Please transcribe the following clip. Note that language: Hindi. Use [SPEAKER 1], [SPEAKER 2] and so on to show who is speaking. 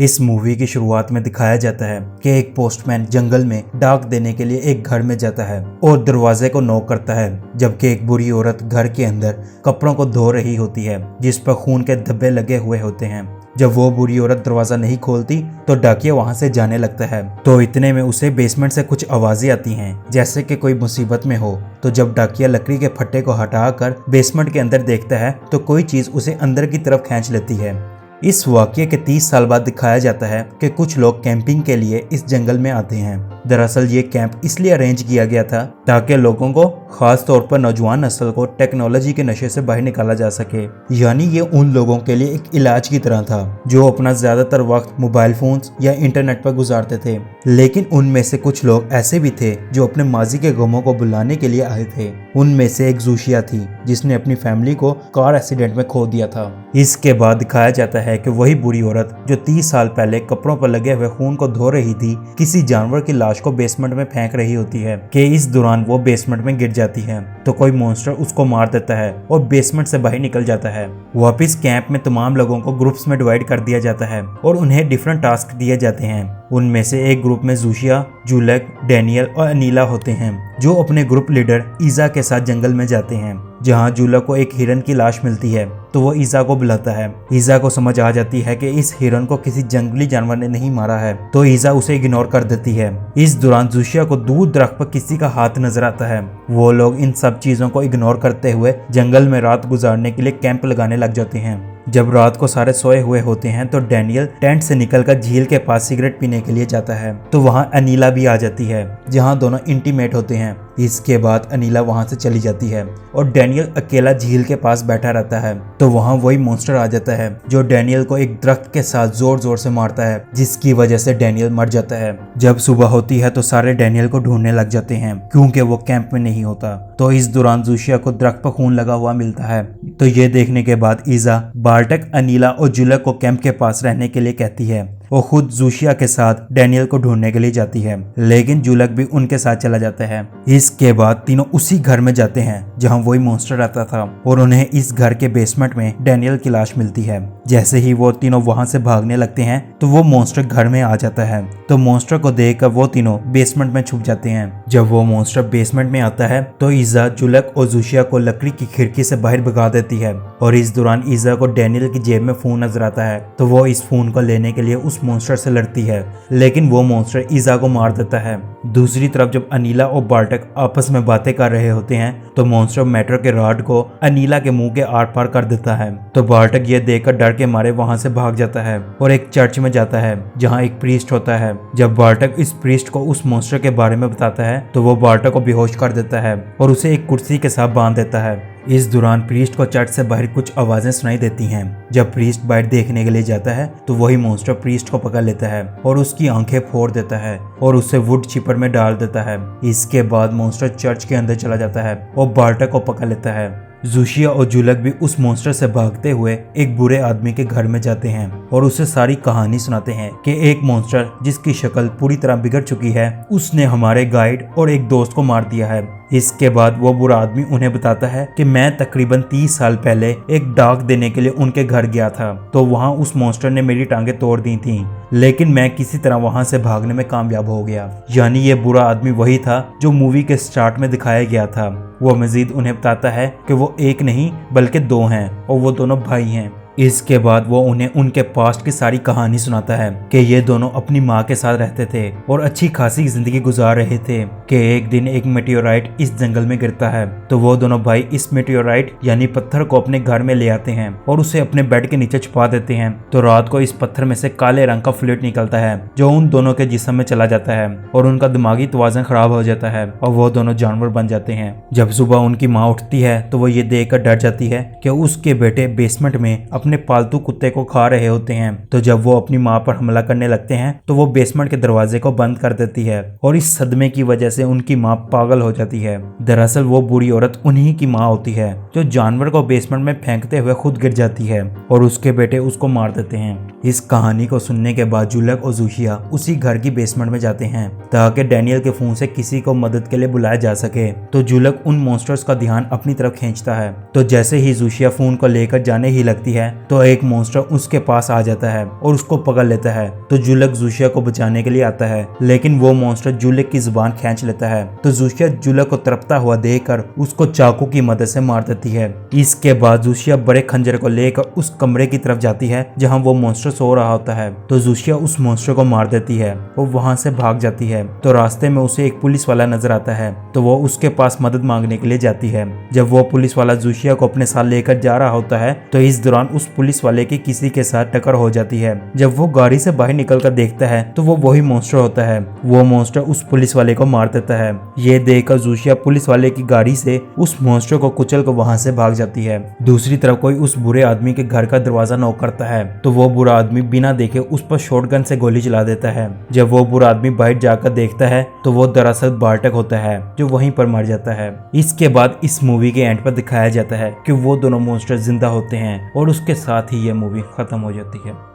[SPEAKER 1] इस मूवी की शुरुआत में दिखाया जाता है कि एक पोस्टमैन जंगल में डाक देने के लिए एक घर में जाता है और दरवाजे को नॉक करता है, जबकि एक बुरी औरत घर के अंदर कपड़ों को धो रही होती है जिस पर खून के धब्बे लगे हुए होते हैं। जब वो बुरी औरत दरवाजा नहीं खोलती तो डाकिया वहां से जाने लगता है। तो इतने में उसे बेसमेंट से कुछ आवाजें आती हैं जैसे कि कोई मुसीबत में हो। तो जब डाकिया लकड़ी के फट्टे को हटाकर बेसमेंट के अंदर देखता है तो कोई चीज उसे अंदर की तरफ खींच लेती है। इस वाकये के 30 साल बाद दिखाया जाता है कि कुछ लोग कैंपिंग के लिए इस जंगल में आते हैं। दरअसल ये कैंप इसलिए अरेंज किया गया था ताकि लोगों को, खास तौर पर नौजवान नस्ल को, टेक्नोलॉजी के नशे से बाहर निकाला जा सके। यानी ये उन लोगों के लिए एक इलाज की तरह था जो अपना ज्यादातर वक्त मोबाइल फोन्स या इंटरनेट पर गुजारते थे। लेकिन उनमें से कुछ लोग ऐसे भी थे जो अपने माजी के गमों को बुलाने के लिए आए थे। उनमें से एक जूशिया थी जिसने अपनी फैमिली को कार एक्सीडेंट में खो दिया था। इसके बाद दिखाया जाता है कि वही बुरी औरत जो 30 साल पहले कपड़ों पर लगे हुए खून को धो रही थी, किसी जानवर की लाश को बेसमेंट में फेंक रही होती है कि इस दौरान वो बेसमेंट में गिर जाती है तो कोई मॉन्स्टर उसको मार देता है और बेसमेंट से बाहर निकल जाता है। वापिस कैंप में तमाम लोगों को ग्रुप्स में डिवाइड कर दिया जाता है और उन्हें डिफरेंट टास्क दिए जाते हैं। उनमें से एक ग्रुप में जूशिया, जुलक, डैनियल और अनीला होते हैं जो अपने ग्रुप लीडर ईजा के साथ जंगल में जाते हैं। जहां जुलक को एक हिरन की लाश मिलती है तो वो ईजा को बुलाता है। ईजा को समझ आ जाती है कि इस हिरन को किसी जंगली जानवर ने नहीं मारा है, तो ईजा उसे इग्नोर कर देती है। इस दौरान जूशिया को दूर दरख्त पर किसी का हाथ नजर आता है। वो लोग इन सब चीजों को इग्नोर करते हुए जंगल में रात गुजारने के लिए कैंप लगाने लग जाते हैं। जब रात को सारे सोए हुए होते हैं तो डैनियल टेंट से निकलकर झील के पास सिगरेट पीने के लिए जाता है। तो वहाँ अनीला भी आ जाती है जहाँ दोनों इंटीमेट होते हैं। इसके बाद अनीला वहां से चली जाती है और डैनियल अकेला झील के पास बैठा रहता है। तो वहां वही मॉन्स्टर आ जाता है जो डैनियल को एक दरख्त के साथ जोर जोर से मारता है, जिसकी वजह से डैनियल मर जाता है। जब सुबह होती है तो सारे डैनियल को ढूंढने लग जाते हैं क्योंकि वो कैंप में नहीं होता। तो इस दौरान जूशिया को दरख्त पर खून लगा हुआ मिलता है। तो ये देखने के बाद ईजा, बार्टक, अनीला और जुलक को कैंप के पास रहने के लिए कहती है। वो खुद जूशिया के साथ डैनियल को ढूंढने के लिए जाती है, लेकिन जुलक भी उनके साथ चला जाता है। इसके बाद तीनों उसी घर में जाते हैं जहां वही मॉन्स्टर रहता था और उन्हें इस घर के बेसमेंट में डैनियल की लाश मिलती है। जैसे ही वो तीनों वहां से भागने लगते हैं तो वो मॉन्स्टर घर में आ जाता है। तो मॉन्स्टर को देखकर वो तीनों बेसमेंट में छुप जाते हैं। जब वो मॉन्स्टर बेसमेंट में आता है तो ईजा, जुलक और जूशिया को लकड़ी की खिड़की से बाहर भगा देती है और इस दौरान ईजा को डैनियल की जेब में फोन नजर आता है। तो वो इस फोन को लेने के लिए उस मॉन्स्टर से लड़ती है, लेकिन वो मॉन्स्टर ईजा को मार देता है। दूसरी तरफ जब अनीला और बार्टक आपस में बातें कर रहे होते हैं तो मॉन्स्टर मेटल के रॉड को अनीला के मुंह के आर पार कर देता है। तो बार्टक ये देखकर डर के मारे वहां से भाग जाता है और एक चर्च में जाता है जहां एक प्रीस्ट होता है। जब बार्टक इस प्रीस्ट को उस मॉन्स्टर के बारे में बताता है तो वो बार्टक को बेहोश कर देता है और उसे एक कुर्सी के साथ बांध देता है। इस दौरान प्रीस्ट को चर्च से बाहर कुछ आवाजें सुनाई देती हैं। जब प्रीस्ट बाहर देखने के लिए जाता है तो वही मॉन्स्टर प्रीस्ट को पकड़ लेता है और उसकी आंखें फोड़ देता है और उसे वुड चिपर में डाल देता है। इसके बाद मॉन्स्टर चर्च के अंदर चला जाता है और बार्टक को पकड़ लेता है। जूशिया और जुलक भी उस मॉन्स्टर से भागते हुए एक बुरे आदमी के घर में जाते हैं और उसे सारी कहानी सुनाते हैं कि एक मॉन्स्टर जिसकी शक्ल पूरी तरह बिगड़ चुकी है, उसने हमारे गाइड और एक दोस्त को मार दिया है। इसके बाद वो बुरा आदमी उन्हें बताता है कि मैं तकरीबन 30 साल पहले एक डाक देने के लिए उनके घर गया था, तो वहाँ उस मॉन्स्टर ने मेरी टांगें तोड़ दी थी, लेकिन मैं किसी तरह वहाँ से भागने में कामयाब हो गया। यानी ये बुरा आदमी वही था जो मूवी के स्टार्ट में दिखाया गया था। वो मजीद उन्हें बताता है कि वो एक नहीं बल्कि दो हैं और वो दोनों भाई हैं। इसके बाद वो उन्हें उनके पास्ट की सारी कहानी सुनाता है कि ये दोनों अपनी माँ के साथ रहते थे और अच्छी खासी जिंदगी गुजार रहे थे कि एक दिन एक मेटेओराइट इस जंगल में गिरता है। तो वो दोनों भाई इस मेटेओराइट यानी पत्थर को अपने घर में ले आते हैं और उसे अपने बेड के नीचे छुपा देते हैं। तो रात को इस पत्थर में से काले रंग का फ्लूइड निकलता है जो उन दोनों के जिस्म में चला जाता है और उनका दिमागी तवाज़ुन खराब हो जाता है और वो दोनों जानवर बन जाते हैं। जब सुबह उनकी माँ उठती है तो वो ये देखकर डर जाती है कि उसके बेटे बेसमेंट में अपने पालतू कुत्ते को खा रहे होते हैं। तो जब वो अपनी माँ पर हमला करने लगते हैं तो वो बेसमेंट के दरवाजे को बंद कर देती है और इस सदमे की वजह से से उनकी माँ पागल हो जाती है। दरअसल वो बूढ़ी औरत उन्हीं की माँ होती है जो जानवर को बेसमेंट में फेंकते हुए खुद गिर जाती है और उसके बेटे उसको मार देते हैं। इस कहानी को सुनने के बाद जुलक और जूशिया उसी घर की बेसमेंट में जाते हैं ताकि डैनियल के फोन से किसी को मदद के लिए बुलाया जा सके। तो जुलक उन मॉन्स्टर्स का ध्यान अपनी तरफ खींचता है। तो जैसे ही जूशिया फोन को लेकर जाने ही लगती है तो एक मॉन्स्टर उसके पास आ जाता है और उसको पकड़ लेता है। तो जुलक जूशिया को बचाने के लिए आता है, लेकिन वो मॉन्स्टर जुलक की जुबान खींच लेता है। तो जूशिया जुलक को तड़पता हुआ देखकर उसको चाकू की मदद से मार देती है। इसके बाद जूशिया बड़े खंजर को लेकर उस कमरे की तरफ जाती है जहाँ वो मॉन्स्टर सो रहा होता है। तो जूशिया उस मॉन्स्टर को मार देती है और वहाँ से भाग जाती है। तो रास्ते में उसे एक पुलिस वाला नजर आता है, तो वो उसके पास मदद मांगने के लिए जाती है। जब वो पुलिस वाला जूशिया को अपने साथ लेकर जा रहा होता है तो इस दौरान उस पुलिस वाले की किसी के साथ टक्कर हो जाती है। जब वो गाड़ी से बाहर निकल कर देखता है तो वो वही मॉन्स्टर होता है। वो मॉन्स्टर उस पुलिस वाले को मार देता है। ये देखकर जूशिया पुलिस वाले की गाड़ी से उस मॉन्स्टर को कुचल कर वहां से भाग जाती है। दूसरी तरफ कोई उस बुरे आदमी के घर का दरवाजा नॉक करता है, तो वो बुरा आदमी बिना देखे उस पर शॉटगन से गोली चला देता है। जब वो बुरा आदमी बाहर जाकर देखता है तो वो दरअसल बार्टक होता है जो वहीं पर मर जाता है। इसके बाद इस मूवी के एंड पर दिखाया जाता है कि वो दोनों मॉन्स्टर जिंदा होते हैं और उसके साथ ही ये मूवी खत्म हो जाती है।